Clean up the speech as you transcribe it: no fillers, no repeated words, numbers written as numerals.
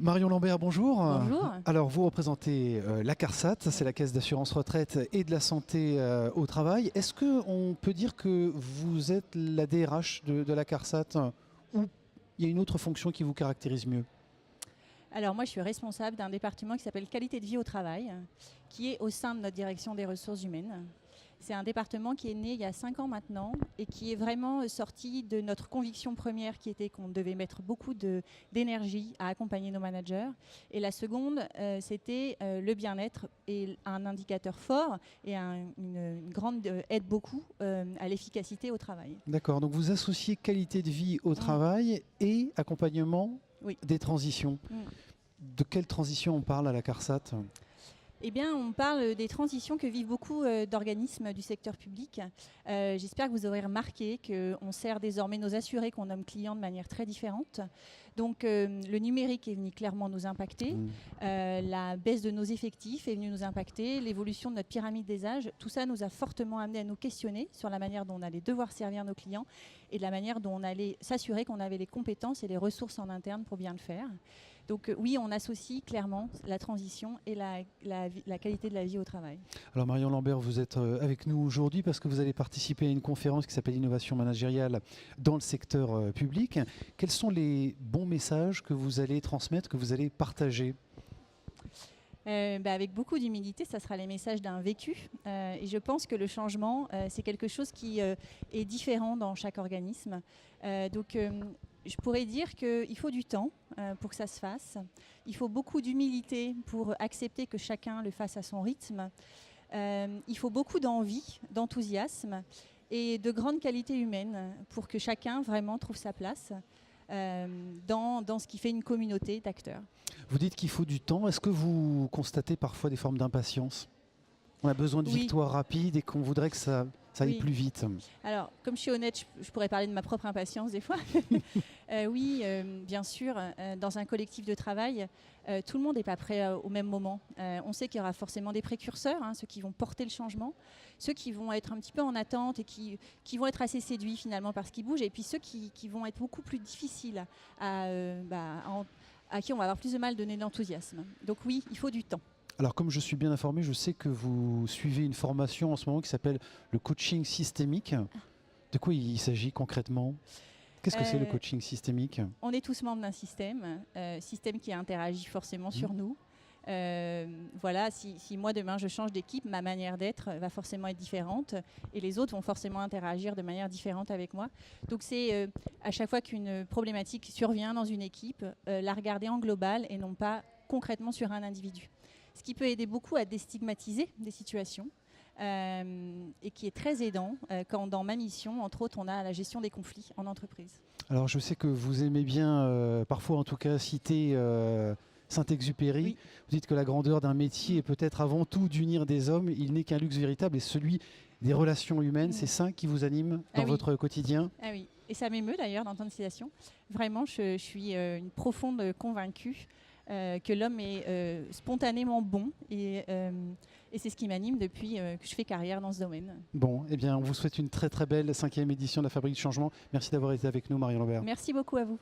Marion Lambert, bonjour. Bonjour. Alors vous représentez la CARSAT, c'est la Caisse d'assurance retraite et de la santé au travail. Est-ce qu'on peut dire que vous êtes la DRH de la CARSAT ou il y a une autre fonction qui vous caractérise mieux? Alors moi je suis responsable d'un département qui s'appelle Qualité de vie au travail, qui est au sein de notre direction des ressources humaines. C'est un département qui est né il y a 5 ans maintenant et qui est vraiment sorti de notre conviction première qui était qu'on devait mettre beaucoup d'énergie à accompagner nos managers. Et la seconde, c'était le bien-être et un indicateur fort et une grande aide beaucoup à l'efficacité au travail. D'accord, donc vous associez qualité de vie au travail et accompagnement des transitions. De quelle transition on parle à la CARSAT ? Eh bien, on parle des transitions que vivent beaucoup d'organismes du secteur public. J'espère que vous aurez remarqué qu'on sert désormais nos assurés qu'on nomme clients de manière très différente. Donc, le numérique est venu clairement nous impacter. La baisse de nos effectifs est venue nous impacter. L'évolution de notre pyramide des âges, tout ça nous a fortement amené à nous questionner sur la manière dont on allait devoir servir nos clients et de la manière dont on allait s'assurer qu'on avait les compétences et les ressources en interne pour bien le faire. Donc oui, on associe clairement la transition et la qualité de la vie au travail. Alors Marion Lambert, vous êtes avec nous aujourd'hui parce que vous allez participer à une conférence qui s'appelle Innovation managériale dans le secteur public. Quels sont les bons messages que vous allez transmettre, que vous allez partager ? Avec beaucoup d'humilité, ça sera les messages d'un vécu. Et je pense que le changement, c'est quelque chose qui est différent dans chaque organisme. Je pourrais dire qu'il faut du temps pour que ça se fasse. Il faut beaucoup d'humilité pour accepter que chacun le fasse à son rythme. Il faut beaucoup d'envie, d'enthousiasme et de grande qualité humaine pour que chacun vraiment trouve sa place dans ce qui fait une communauté d'acteurs. Vous dites qu'il faut du temps. Est-ce que vous constatez parfois des formes d'impatience ? On a besoin de victoires rapides et qu'on voudrait que ça aille plus vite. Alors, comme je suis honnête, je pourrais parler de ma propre impatience des fois. Bien sûr, dans un collectif de travail, tout le monde n'est pas prêt au même moment. On sait qu'il y aura forcément des précurseurs, ceux qui vont porter le changement, ceux qui vont être un petit peu en attente et qui vont être assez séduits finalement par ce qui bouge, et puis ceux qui vont être beaucoup plus difficiles à qui on va avoir plus de mal à donner de l'enthousiasme. Donc oui, il faut du temps. Alors comme je suis bien informé, je sais que vous suivez une formation en ce moment qui s'appelle le coaching systémique. De quoi il s'agit concrètement ? Qu'est-ce que c'est le coaching systémique ? On est tous membres d'un système qui interagit forcément sur nous. Voilà, si moi demain je change d'équipe, ma manière d'être va forcément être différente et les autres vont forcément interagir de manière différente avec moi. Donc c'est à chaque fois qu'une problématique survient dans une équipe, la regarder en global et non pas concrètement sur un individu. Ce qui peut aider beaucoup à déstigmatiser des situations et qui est très aidant quand dans ma mission, entre autres, on a la gestion des conflits en entreprise. Alors je sais que vous aimez bien, parfois en tout cas, citer Saint-Exupéry. Oui. Vous dites que la grandeur d'un métier est peut-être avant tout d'unir des hommes. Il n'est qu'un luxe véritable et celui des relations humaines. C'est ça qui vous anime dans votre quotidien ? Ah oui, et ça m'émeut d'ailleurs d'entendre cette citation. Vraiment, je suis une profonde convaincue que l'homme est spontanément bon et c'est ce qui m'anime depuis que je fais carrière dans ce domaine. Bon, eh bien, on vous souhaite une très très belle 5e édition de la Fabrique du Changement. Merci d'avoir été avec nous, Marion Lambert. Merci beaucoup à vous.